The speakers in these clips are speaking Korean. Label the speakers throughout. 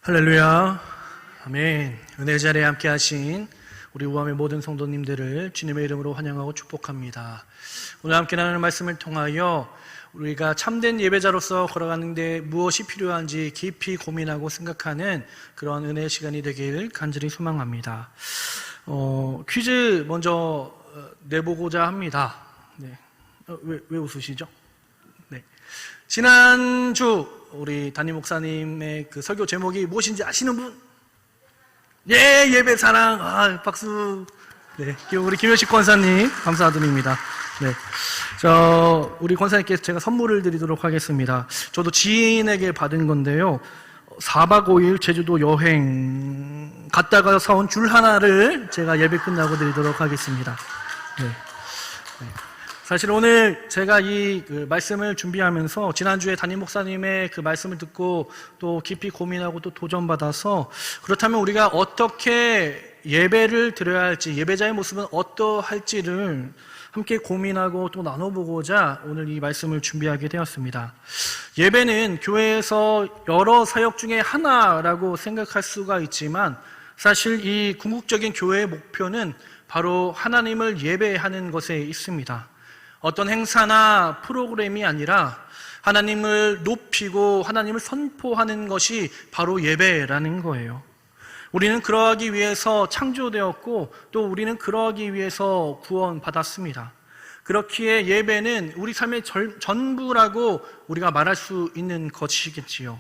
Speaker 1: 할렐루야, 아멘. 은혜 자리에 함께 하신 우리 우암의 모든 성도님들을 주님의 이름으로 환영하고 축복합니다. 오늘 함께 나누는 말씀을 통하여 우리가 참된 예배자로서 걸어가는데 무엇이 필요한지 깊이 고민하고 생각하는 그런 은혜의 시간이 되길 간절히 소망합니다. 퀴즈 먼저 내보고자 합니다. 네. 왜 웃으시죠? 네. 지난주 우리 담임 목사님의 그 설교 제목이 무엇인지 아시는 분? 예, 예배 사랑. 박수. 네, 우리 김효식 권사님 감사드립니다. 네, 우리 권사님께 제가 선물을 드리도록 하겠습니다. 저도 지인에게 받은 건데요. 4박 5일 제주도 여행 갔다가 사온 줄 하나를 제가 예배 끝나고 드리도록 하겠습니다. 네. 사실 오늘 제가 이 말씀을 준비하면서 지난주에 담임 목사님의 그 말씀을 듣고 또 깊이 고민하고 또 도전받아서 그렇다면 우리가 어떻게 예배를 드려야 할지, 예배자의 모습은 어떠할지를 함께 고민하고 또 나눠보고자 오늘 이 말씀을 준비하게 되었습니다. 예배는 교회에서 여러 사역 중에 하나라고 생각할 수가 있지만 사실 이 궁극적인 교회의 목표는 바로 하나님을 예배하는 것에 있습니다. 어떤 행사나 프로그램이 아니라 하나님을 높이고 하나님을 선포하는 것이 바로 예배라는 거예요. 우리는 그러하기 위해서 창조되었고 또 우리는 그러하기 위해서 구원받았습니다. 그렇기에 예배는 우리 삶의 전부라고 우리가 말할 수 있는 것이겠지요.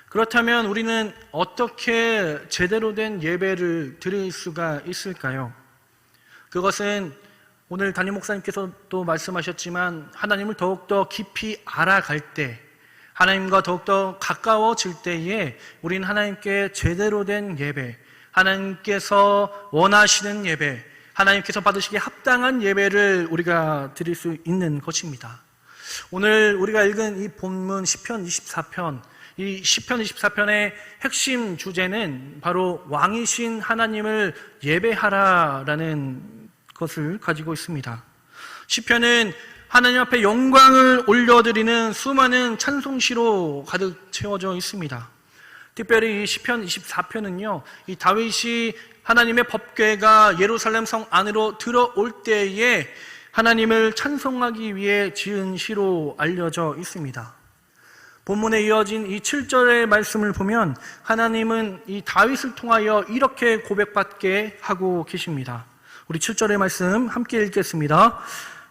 Speaker 1: 그렇다면 우리는 어떻게 제대로 된 예배를 드릴 수가 있을까요? 그것은 오늘 담임 목사님께서 또 말씀하셨지만 하나님을 더욱더 깊이 알아갈 때, 하나님과 더욱더 가까워질 때에 우리는 하나님께 제대로 된 예배, 하나님께서 원하시는 예배, 하나님께서 받으시기에 합당한 예배를 우리가 드릴 수 있는 것입니다. 오늘 우리가 읽은 이 본문 시편 24편, 이 시편 24편의 핵심 주제는 바로 왕이신 하나님을 예배하라라는 것을 가지고 있습니다. 시편은 하나님 앞에 영광을 올려드리는 수많은 찬송시로 가득 채워져 있습니다. 특별히 이 시편 24편은요, 이 다윗이 하나님의 법궤가 예루살렘 성 안으로 들어올 때에 하나님을 찬송하기 위해 지은 시로 알려져 있습니다. 본문에 이어진 이 7절의 말씀을 보면 하나님은 이 다윗을 통하여 이렇게 고백받게 하고 계십니다. 우리 7절의 말씀 함께 읽겠습니다.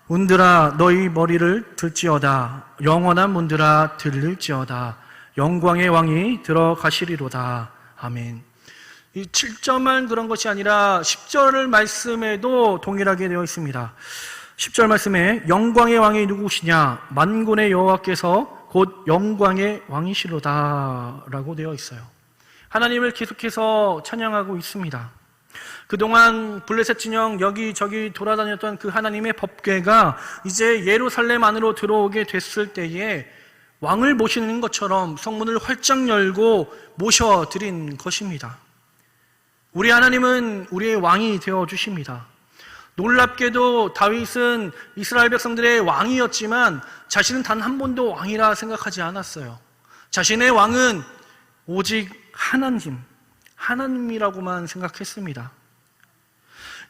Speaker 1: 문들아 너희 머리를 들지어다. 영원한 문들아 들릴지어다. 영광의 왕이 들어가시리로다. 아멘. 이 7절만 그런 것이 아니라 10절 말씀에도 동일하게 되어 있습니다. 10절 말씀에 영광의 왕이 누구시냐? 만군의 여호와께서 곧 영광의 왕이시로다 라고 되어 있어요. 하나님을 계속해서 찬양하고 있습니다. 그동안 블레셋 진영 여기저기 돌아다녔던 그 하나님의 법궤가 이제 예루살렘 안으로 들어오게 됐을 때에 왕을 모시는 것처럼 성문을 활짝 열고 모셔드린 것입니다. 우리 하나님은 우리의 왕이 되어주십니다. 놀랍게도 다윗은 이스라엘 백성들의 왕이었지만 자신은 단 한 번도 왕이라 생각하지 않았어요. 자신의 왕은 오직 하나님이라고만 생각했습니다.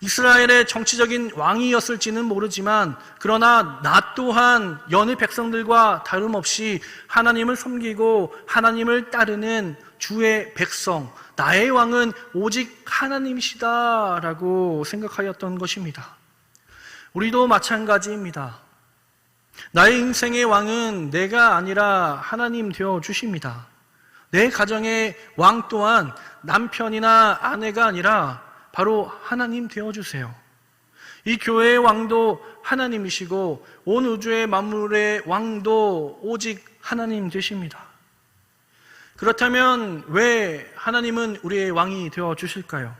Speaker 1: 이스라엘의 정치적인 왕이었을지는 모르지만 그러나 나 또한 여느 백성들과 다름없이 하나님을 섬기고 하나님을 따르는 주의 백성, 나의 왕은 오직 하나님이시다라고 생각하였던 것입니다. 우리도 마찬가지입니다. 나의 인생의 왕은 내가 아니라 하나님 되어 주십니다. 내 가정의 왕 또한 남편이나 아내가 아니라 바로 하나님 되어주세요. 이 교회의 왕도 하나님이시고 온 우주의 만물의 왕도 오직 하나님 되십니다. 그렇다면 왜 하나님은 우리의 왕이 되어주실까요?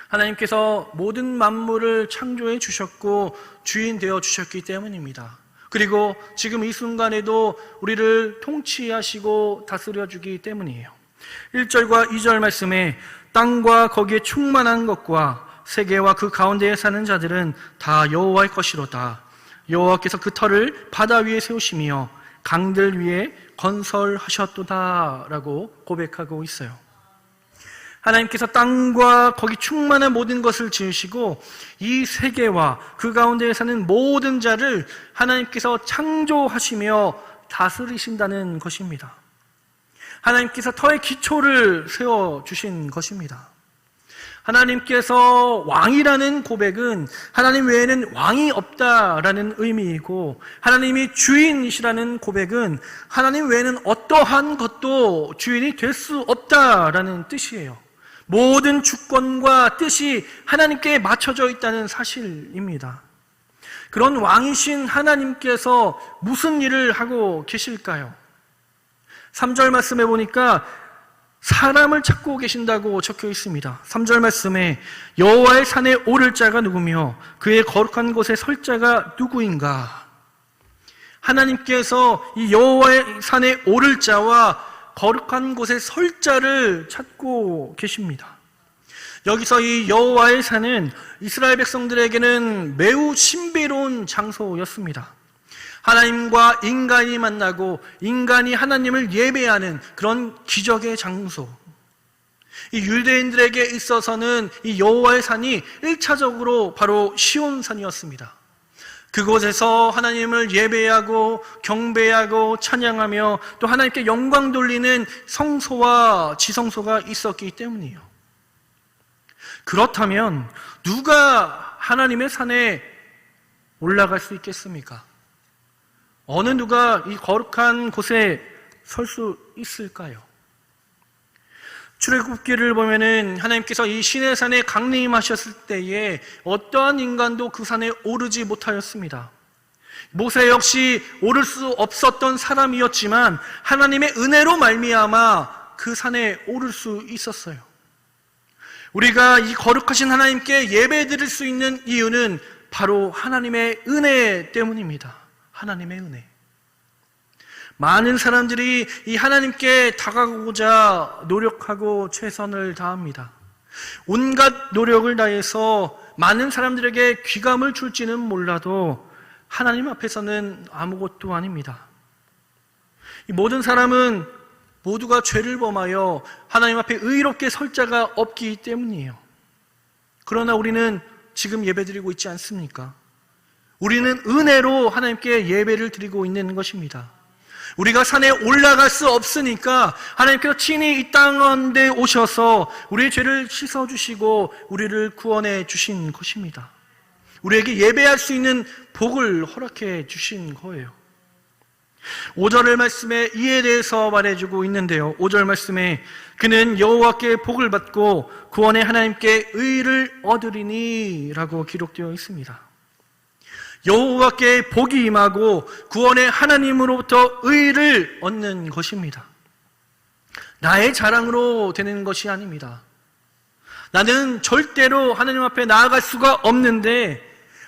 Speaker 1: 하나님께서 모든 만물을 창조해 주셨고 주인 되어 주셨기 때문입니다. 그리고 지금 이 순간에도 우리를 통치하시고 다스려 주기 때문이에요. 1절과 2절 말씀에 땅과 거기에 충만한 것과 세계와 그 가운데에 사는 자들은 다 여호와의 것이로다. 여호와께서 그 터를 바다 위에 세우시며 강들 위에 건설하셨도다 라고 고백하고 있어요. 하나님께서 땅과 거기 충만한 모든 것을 지으시고 이 세계와 그 가운데에 사는 모든 자를 하나님께서 창조하시며 다스리신다는 것입니다. 하나님께서 터의 기초를 세워주신 것입니다. 하나님께서 왕이라는 고백은 하나님 외에는 왕이 없다라는 의미이고, 하나님이 주인이시라는 고백은 하나님 외에는 어떠한 것도 주인이 될 수 없다라는 뜻이에요. 모든 주권과 뜻이 하나님께 맞춰져 있다는 사실입니다. 그런 왕이신 하나님께서 무슨 일을 하고 계실까요? 3절 말씀에 보니까 사람을 찾고 계신다고 적혀 있습니다. 3절 말씀에 여호와의 산에 오를 자가 누구며 그의 거룩한 곳에 설 자가 누구인가? 하나님께서 이 여호와의 산에 오를 자와 거룩한 곳에 설 자를 찾고 계십니다. 여기서 이 여호와의 산은 이스라엘 백성들에게는 매우 신비로운 장소였습니다. 하나님과 인간이 만나고 인간이 하나님을 예배하는 그런 기적의 장소. 이 유대인들에게 있어서는 이 여호와의 산이 1차적으로 바로 시온산이었습니다. 그곳에서 하나님을 예배하고 경배하고 찬양하며 또 하나님께 영광 돌리는 성소와 지성소가 있었기 때문이에요. 그렇다면 누가 하나님의 산에 올라갈 수 있겠습니까? 어느 누가 이 거룩한 곳에 설 수 있을까요? 출애굽기를 보면은 하나님께서 이 시내산에 강림하셨을 때에 어떠한 인간도 그 산에 오르지 못하였습니다. 모세 역시 오를 수 없었던 사람이었지만 하나님의 은혜로 말미암아 그 산에 오를 수 있었어요. 우리가 이 거룩하신 하나님께 예배드릴 수 있는 이유는 바로 하나님의 은혜 때문입니다. 하나님의 은혜. 많은 사람들이 이 하나님께 다가가고자 노력하고 최선을 다합니다. 온갖 노력을 다해서 많은 사람들에게 귀감을 줄지는 몰라도 하나님 앞에서는 아무것도 아닙니다. 이 모든 사람은 모두가 죄를 범하여 하나님 앞에 의롭게 설 자가 없기 때문이에요. 그러나 우리는 지금 예배드리고 있지 않습니까? 우리는 은혜로 하나님께 예배를 드리고 있는 것입니다. 우리가 산에 올라갈 수 없으니까 하나님께서 친히 이 땅 가운데 오셔서 우리의 죄를 씻어주시고 우리를 구원해 주신 것입니다. 우리에게 예배할 수 있는 복을 허락해 주신 거예요. 5절 말씀에 이에 대해서 말해주고 있는데요. 5절 말씀에 그는 여호와께 복을 받고 구원의 하나님께 의를 얻으리니 라고 기록되어 있습니다. 여호와께 복이 임하고 구원의 하나님으로부터 의를 얻는 것입니다. 나의 자랑으로 되는 것이 아닙니다. 나는 절대로 하나님 앞에 나아갈 수가 없는데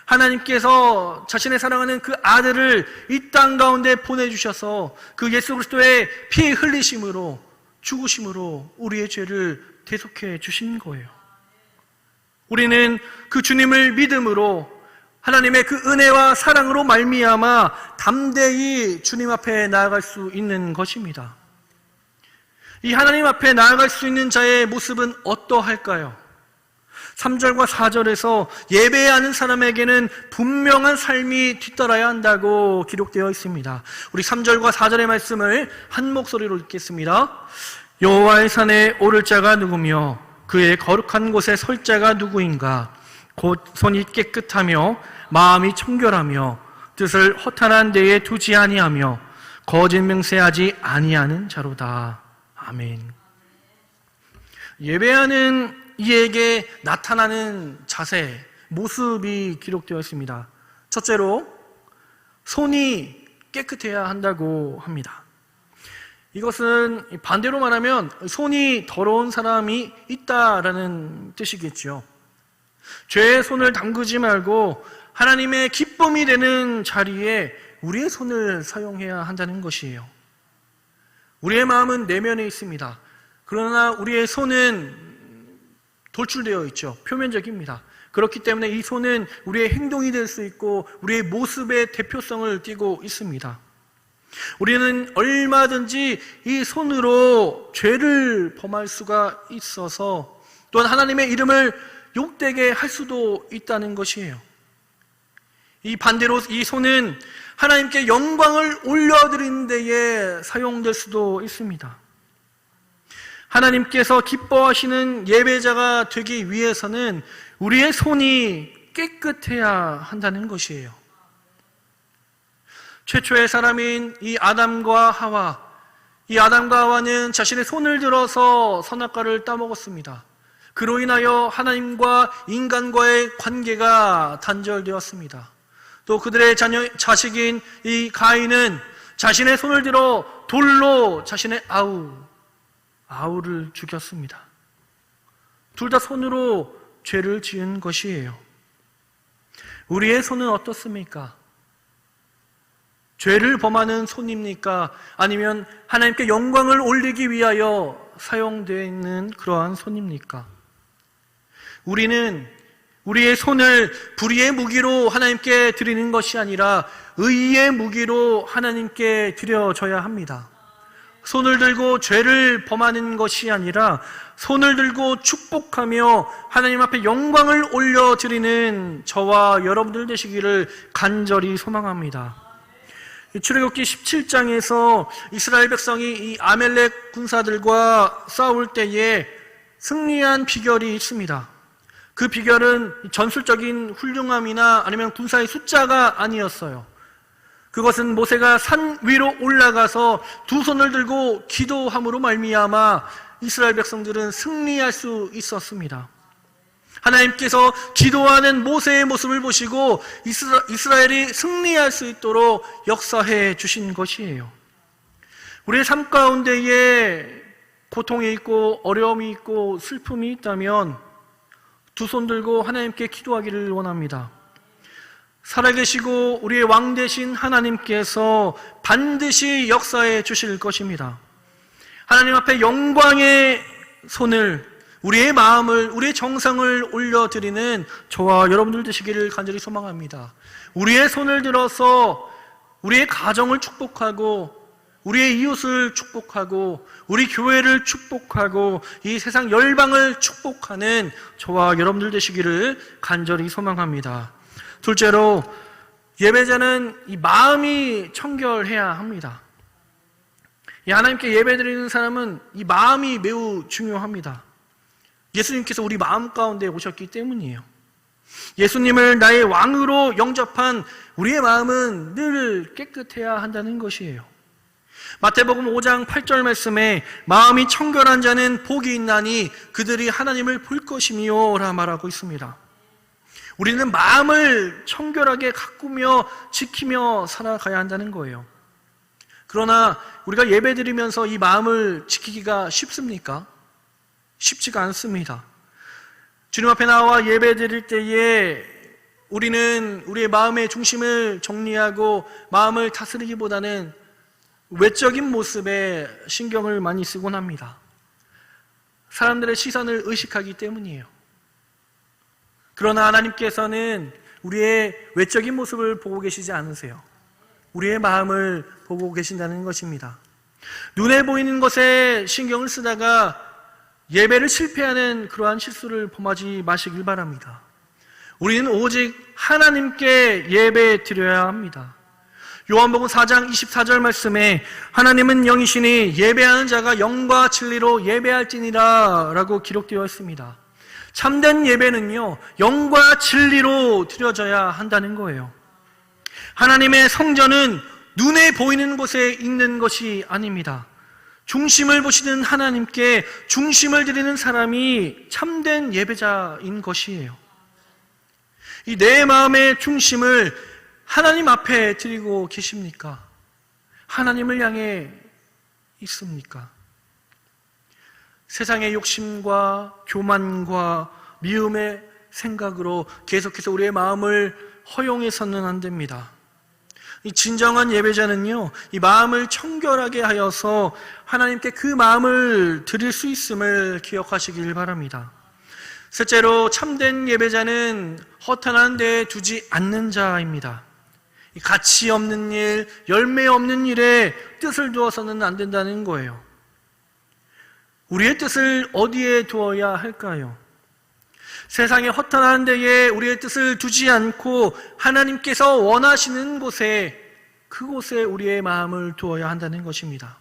Speaker 1: 하나님께서 자신의 사랑하는 그 아들을 이 땅 가운데 보내주셔서 그 예수 그리스도의 피 흘리심으로 죽으심으로 우리의 죄를 대속해 주신 거예요. 우리는 그 주님을 믿음으로 하나님의 그 은혜와 사랑으로 말미암아 담대히 주님 앞에 나아갈 수 있는 것입니다. 이 하나님 앞에 나아갈 수 있는 자의 모습은 어떠할까요? 3절과 4절에서 예배하는 사람에게는 분명한 삶이 뒤따라야 한다고 기록되어 있습니다. 우리 3절과 4절의 말씀을 한 목소리로 읽겠습니다. 여호와의 산에 오를 자가 누구며 그의 거룩한 곳에 설 자가 누구인가? 곧 손이 깨끗하며 마음이 청결하며 뜻을 허탄한 데에 두지 아니하며 거짓 맹세하지 아니하는 자로다. 아멘. 예배하는 이에게 나타나는 자세, 모습이 기록되어 있습니다. 첫째로 손이 깨끗해야 한다고 합니다. 이것은 반대로 말하면 손이 더러운 사람이 있다라는 뜻이겠죠. 죄의 손을 담그지 말고 하나님의 기쁨이 되는 자리에 우리의 손을 사용해야 한다는 것이에요. 우리의 마음은 내면에 있습니다. 그러나 우리의 손은 돌출되어 있죠. 표면적입니다. 그렇기 때문에 이 손은 우리의 행동이 될 수 있고 우리의 모습의 대표성을 띠고 있습니다. 우리는 얼마든지 이 손으로 죄를 범할 수가 있어서 또한 하나님의 이름을 욕되게 할 수도 있다는 것이에요. 이 반대로 이 손은 하나님께 영광을 올려드리는 데에 사용될 수도 있습니다. 하나님께서 기뻐하시는 예배자가 되기 위해서는 우리의 손이 깨끗해야 한다는 것이에요. 최초의 사람인 이 아담과 하와는 자신의 손을 들어서 선악과를 따먹었습니다. 그로 인하여 하나님과 인간과의 관계가 단절되었습니다. 또 그들의 자식인 이 가인은 자신의 손을 들어 돌로 자신의 아우를 죽였습니다. 둘 다 손으로 죄를 지은 것이에요. 우리의 손은 어떻습니까? 죄를 범하는 손입니까? 아니면 하나님께 영광을 올리기 위하여 사용되어 있는 그러한 손입니까? 우리는 우리의 손을 불의의 무기로 하나님께 드리는 것이 아니라 의의 무기로 하나님께 드려져야 합니다. 손을 들고 죄를 범하는 것이 아니라 손을 들고 축복하며 하나님 앞에 영광을 올려드리는 저와 여러분들 되시기를 간절히 소망합니다. 출애굽기 17장에서 이스라엘 백성이 이 아멜렉 군사들과 싸울 때에 승리한 비결이 있습니다. 그 비결은 전술적인 훌륭함이나 아니면 군사의 숫자가 아니었어요. 그것은 모세가 산 위로 올라가서 두 손을 들고 기도함으로 말미암아 이스라엘 백성들은 승리할 수 있었습니다. 하나님께서 기도하는 모세의 모습을 보시고 이스라엘이 승리할 수 있도록 역사해 주신 것이에요. 우리의 삶 가운데에 고통이 있고 어려움이 있고 슬픔이 있다면 두 손 들고 하나님께 기도하기를 원합니다. 살아계시고 우리의 왕 되신 하나님께서 반드시 역사해 주실 것입니다. 하나님 앞에 영광의 손을, 우리의 마음을, 우리의 정성을 올려드리는 저와 여러분들 되시기를 간절히 소망합니다. 우리의 손을 들어서 우리의 가정을 축복하고 우리의 이웃을 축복하고 우리 교회를 축복하고 이 세상 열방을 축복하는 저와 여러분들 되시기를 간절히 소망합니다. 둘째로, 예배자는 이 마음이 청결해야 합니다. 하나님께 예배드리는 사람은 이 마음이 매우 중요합니다. 예수님께서 우리 마음 가운데 오셨기 때문이에요. 예수님을 나의 왕으로 영접한 우리의 마음은 늘 깨끗해야 한다는 것이에요. 마태복음 5장 8절 말씀에 마음이 청결한 자는 복이 있나니 그들이 하나님을 볼 것이며 라 말하고 있습니다. 우리는 마음을 청결하게 가꾸며 지키며 살아가야 한다는 거예요. 그러나 우리가 예배드리면서 이 마음을 지키기가 쉽습니까? 쉽지가 않습니다. 주님 앞에 나와 예배드릴 때에 우리는 우리의 마음의 중심을 정리하고 마음을 다스리기보다는 외적인 모습에 신경을 많이 쓰곤 합니다. 사람들의 시선을 의식하기 때문이에요. 그러나 하나님께서는 우리의 외적인 모습을 보고 계시지 않으세요. 우리의 마음을 보고 계신다는 것입니다. 눈에 보이는 것에 신경을 쓰다가 예배를 실패하는 그러한 실수를 범하지 마시길 바랍니다. 우리는 오직 하나님께 예배 드려야 합니다. 요한복음 4장 24절 말씀에 하나님은 영이시니 예배하는 자가 영과 진리로 예배할지니라 라고 기록되어 있습니다. 참된 예배는요, 영과 진리로 드려져야 한다는 거예요. 하나님의 성전은 눈에 보이는 곳에 있는 것이 아닙니다. 중심을 보시는 하나님께 중심을 드리는 사람이 참된 예배자인 것이에요. 이 내 마음의 중심을 하나님 앞에 드리고 계십니까? 하나님을 향해 있습니까? 세상의 욕심과 교만과 미움의 생각으로 계속해서 우리의 마음을 허용해서는 안 됩니다. 이 진정한 예배자는요, 이 마음을 청결하게 하여서 하나님께 그 마음을 드릴 수 있음을 기억하시길 바랍니다. 셋째로, 참된 예배자는 허탄한 데에 두지 않는 자입니다. 가치 없는 일, 열매 없는 일에 뜻을 두어서는 안 된다는 거예요. 우리의 뜻을 어디에 두어야 할까요? 세상의 허탄한 데에 우리의 뜻을 두지 않고 하나님께서 원하시는 곳에, 그곳에 우리의 마음을 두어야 한다는 것입니다.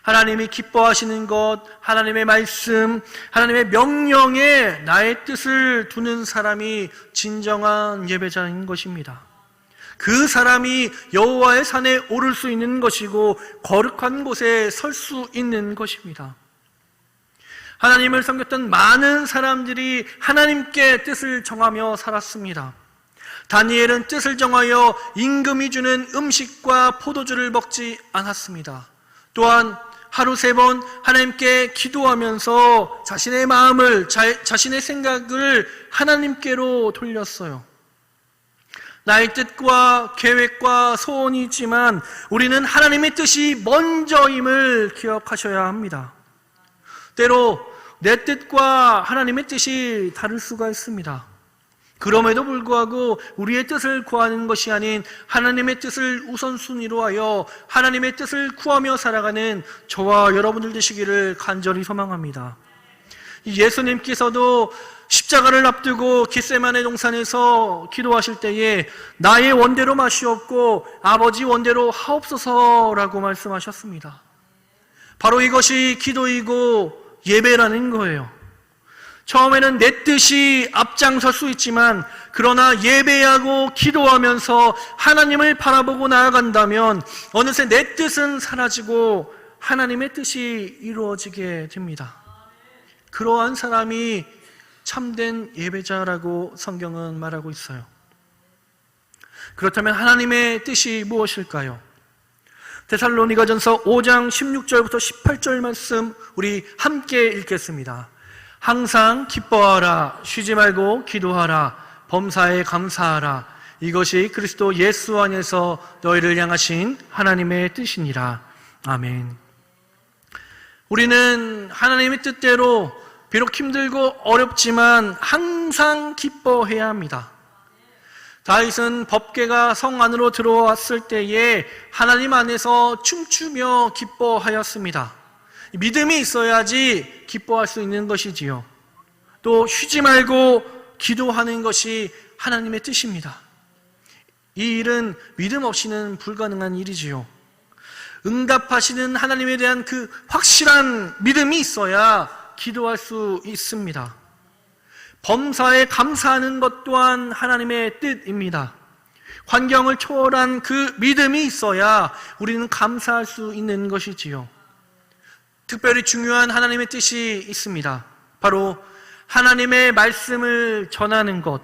Speaker 1: 하나님이 기뻐하시는 것, 하나님의 말씀, 하나님의 명령에 나의 뜻을 두는 사람이 진정한 예배자인 것입니다. 그 사람이 여호와의 산에 오를 수 있는 것이고 거룩한 곳에 설 수 있는 것입니다. 하나님을 섬겼던 많은 사람들이 하나님께 뜻을 정하며 살았습니다. 다니엘은 뜻을 정하여 임금이 주는 음식과 포도주를 먹지 않았습니다. 또한 하루 3번 하나님께 기도하면서 자신의 마음을, 자신의 생각을 하나님께로 돌렸어요. 나의 뜻과 계획과 소원이 있지만 우리는 하나님의 뜻이 먼저임을 기억하셔야 합니다. 때로 내 뜻과 하나님의 뜻이 다를 수가 있습니다. 그럼에도 불구하고 우리의 뜻을 구하는 것이 아닌 하나님의 뜻을 우선순위로 하여 하나님의 뜻을 구하며 살아가는 저와 여러분들 되시기를 간절히 소망합니다. 예수님께서도 십자가를 앞두고 겟세마네 동산에서 기도하실 때에 나의 원대로 마시옵고 아버지 원대로 하옵소서라고 말씀하셨습니다. 바로 이것이 기도이고 예배라는 거예요. 처음에는 내 뜻이 앞장설 수 있지만 그러나 예배하고 기도하면서 하나님을 바라보고 나아간다면 어느새 내 뜻은 사라지고 하나님의 뜻이 이루어지게 됩니다. 그러한 사람이 참된 예배자라고 성경은 말하고 있어요. 그렇다면 하나님의 뜻이 무엇일까요? 데살로니가전서 5장 16절부터 18절 말씀 우리 함께 읽겠습니다. 항상 기뻐하라, 쉬지 말고 기도하라, 범사에 감사하라. 이것이 그리스도 예수 안에서 너희를 향하신 하나님의 뜻이니라. 아멘. 우리는 하나님의 뜻대로 비록 힘들고 어렵지만 항상 기뻐해야 합니다. 다윗은 법궤가 성 안으로 들어왔을 때에 하나님 안에서 춤추며 기뻐하였습니다. 믿음이 있어야지 기뻐할 수 있는 것이지요. 또 쉬지 말고 기도하는 것이 하나님의 뜻입니다. 이 일은 믿음 없이는 불가능한 일이지요. 응답하시는 하나님에 대한 그 확실한 믿음이 있어야 기도할 수 있습니다. 범사에 감사하는 것 또한 하나님의 뜻입니다. 환경을 초월한 그 믿음이 있어야 우리는 감사할 수 있는 것이지요. 특별히 중요한 하나님의 뜻이 있습니다. 바로 하나님의 말씀을 전하는 것.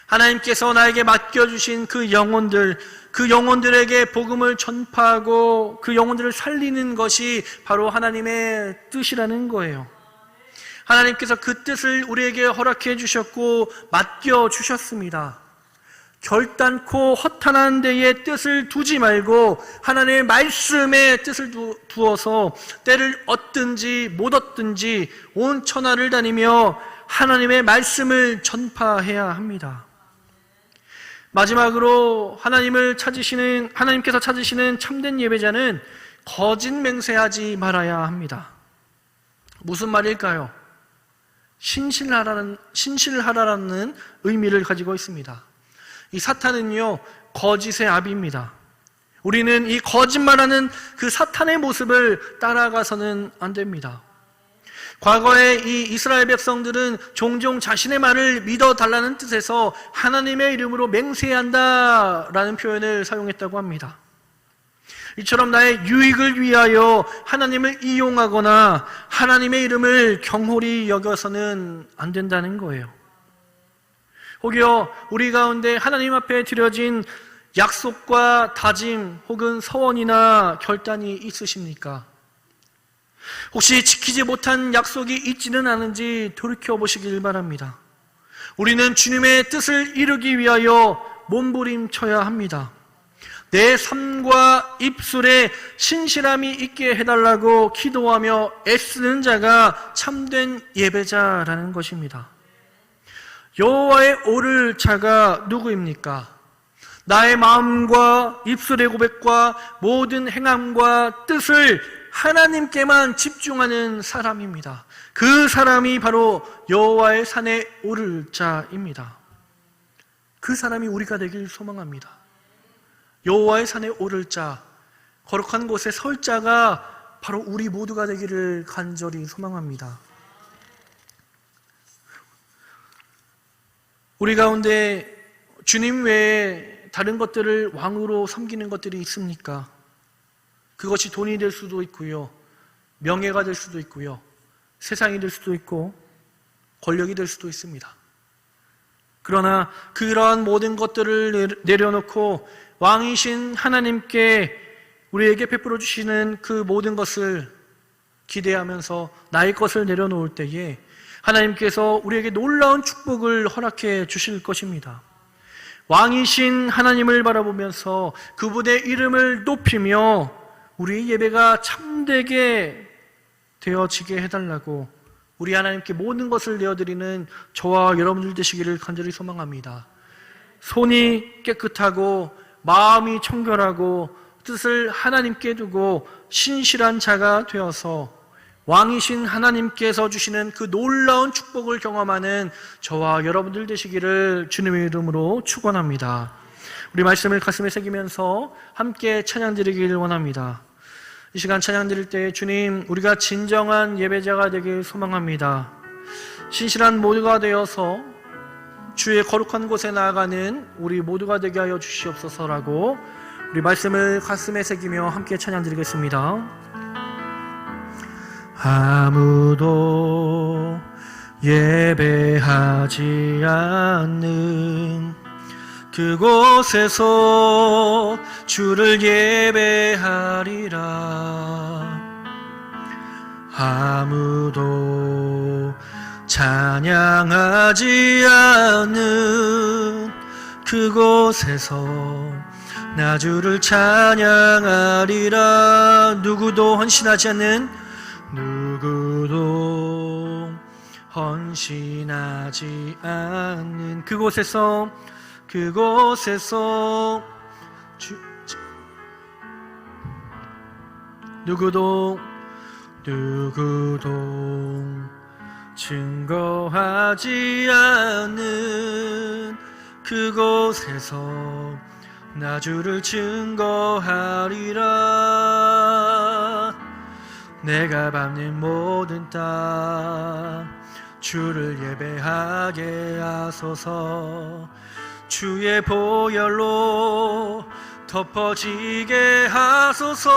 Speaker 1: 하나님께서 나에게 맡겨주신 그 영혼들에게 복음을 전파하고 그 영혼들을 살리는 것이 바로 하나님의 뜻이라는 거예요. 하나님께서 그 뜻을 우리에게 허락해 주셨고 맡겨 주셨습니다. 결단코 허탄한 데에 뜻을 두지 말고 하나님의 말씀에 뜻을 두어서 때를 얻든지 못 얻든지 온 천하를 다니며 하나님의 말씀을 전파해야 합니다. 마지막으로 하나님께서 찾으시는 참된 예배자는 거짓 맹세하지 말아야 합니다. 무슨 말일까요? 신실하라는 의미를 가지고 있습니다. 이 사탄은요, 거짓의 아비입니다. 우리는 이 거짓말하는 그 사탄의 모습을 따라가서는 안 됩니다. 과거에 이 이스라엘 백성들은 종종 자신의 말을 믿어달라는 뜻에서 하나님의 이름으로 맹세한다라는 표현을 사용했다고 합니다. 이처럼 나의 유익을 위하여 하나님을 이용하거나 하나님의 이름을 경홀히 여겨서는 안 된다는 거예요. 혹여 우리 가운데 하나님 앞에 드려진 약속과 다짐 혹은 서원이나 결단이 있으십니까? 혹시 지키지 못한 약속이 있지는 않은지 돌이켜보시길 바랍니다. 우리는 주님의 뜻을 이루기 위하여 몸부림쳐야 합니다. 내 삶과 입술에 신실함이 있게 해달라고 기도하며 애쓰는 자가 참된 예배자라는 것입니다. 여호와의 오를 자가 누구입니까? 나의 마음과 입술의 고백과 모든 행함과 뜻을 하나님께만 집중하는 사람입니다. 그 사람이 바로 여호와의 산에 오를 자입니다. 그 사람이 우리가 되길 소망합니다. 여호와의 산에 오를 자, 거룩한 곳에 설 자가 바로 우리 모두가 되기를 간절히 소망합니다. 우리 가운데 주님 외에 다른 것들을 왕으로 섬기는 것들이 있습니까? 그것이 돈이 될 수도 있고요, 명예가 될 수도 있고요, 세상이 될 수도 있고 권력이 될 수도 있습니다. 그러나 그러한 모든 것들을 내려놓고 왕이신 하나님께 우리에게 베풀어 주시는 그 모든 것을 기대하면서 나의 것을 내려놓을 때에 하나님께서 우리에게 놀라운 축복을 허락해 주실 것입니다. 왕이신 하나님을 바라보면서 그분의 이름을 높이며 우리의 예배가 참되게 되어지게 해달라고 우리 하나님께 모든 것을 내어드리는 저와 여러분들 되시기를 간절히 소망합니다. 손이 깨끗하고 마음이 청결하고 뜻을 하나님께 두고 신실한 자가 되어서 왕이신 하나님께서 주시는 그 놀라운 축복을 경험하는 저와 여러분들 되시기를 주님의 이름으로 축원합니다. 우리 말씀을 가슴에 새기면서 함께 찬양 드리기를 원합니다. 이 시간 찬양 드릴 때 주님, 우리가 진정한 예배자가 되길 소망합니다. 신실한 모두가 되어서 주의 거룩한 곳에 나아가는 우리 모두가 되게 하여 주시옵소서라고 우리 말씀을 가슴에 새기며 함께 찬양 드리겠습니다. 아무도 예배하지 않는 그곳에서 주를 예배하리라. 아무도 찬양하지 않는 그곳에서 나 주를 찬양하리라. 누구도 헌신하지 않는, 누구도 헌신하지 않는 그곳에서 누구도 증거하지 않는 그곳에서 나 주를 증거하리라. 내가 밟는 모든 땅 주를 예배하게 하소서. 주의 보혈로 덮어지게 하소서.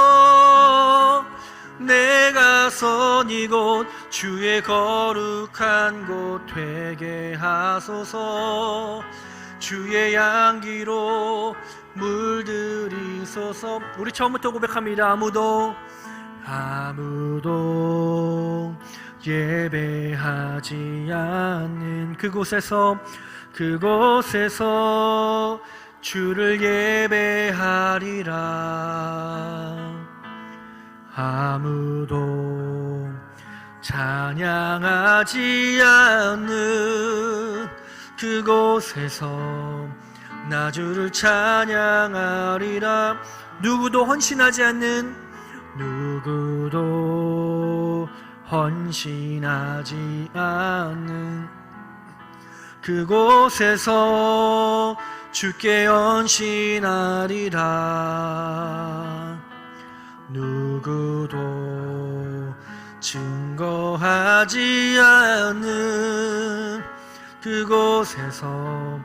Speaker 1: 내가 선 이곳 주의 거룩한 곳 되게 하소서. 주의 향기로 물들이소서. 우리 처음부터 고백합니다. 아무도 예배하지 않는 그곳에서 주를 예배하리라. 아무도 찬양하지 않는 그곳에서 나 주를 찬양하리라. 누구도 헌신하지 않는, 누구도 헌신하지 않는 그곳에서 주께 헌신하리라. 누구도 증거하지 않는 그곳에서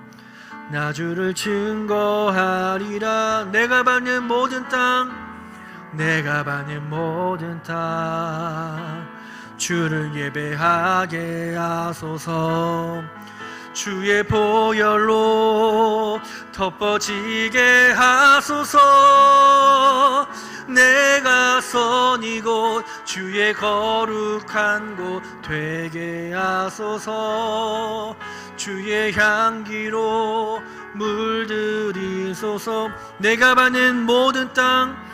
Speaker 1: 나 주를 증거하리라. 내가 밟는 모든 땅 주를 예배하게 하소서. 주의 보혈로 덮어지게 하소서. 내가 선 이곳 주의 거룩한 곳 되게 하소서. 주의 향기로 물들이소서. 내가 밟는 모든 땅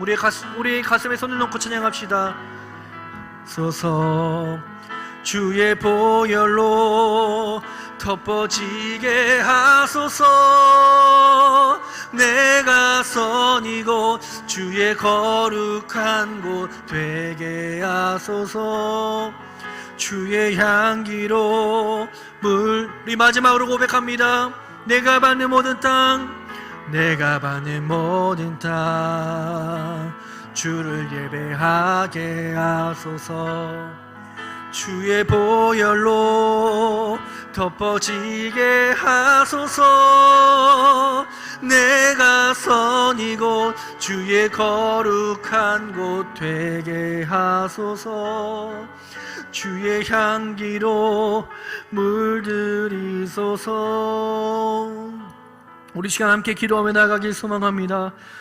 Speaker 1: 우리의 가슴에 손을 놓고 찬양합시다. 소서. 주의 보혈로 덮어지게 하소서. 내가 선 이곳 주의 거룩한 곳 되게 하소서. 주의 향기로 우리 마지막으로 고백합니다. 내가 받는 모든 땅, 내가 받는 모든 땅 주를 예배하게 하소서. 주의 보혈로 덮어지게 하소서. 내가 선 이곳 주의 거룩한 곳 되게 하소서. 주의 향기로 물들이소서. 우리 시간 함께 기도하며 나가길 소망합니다.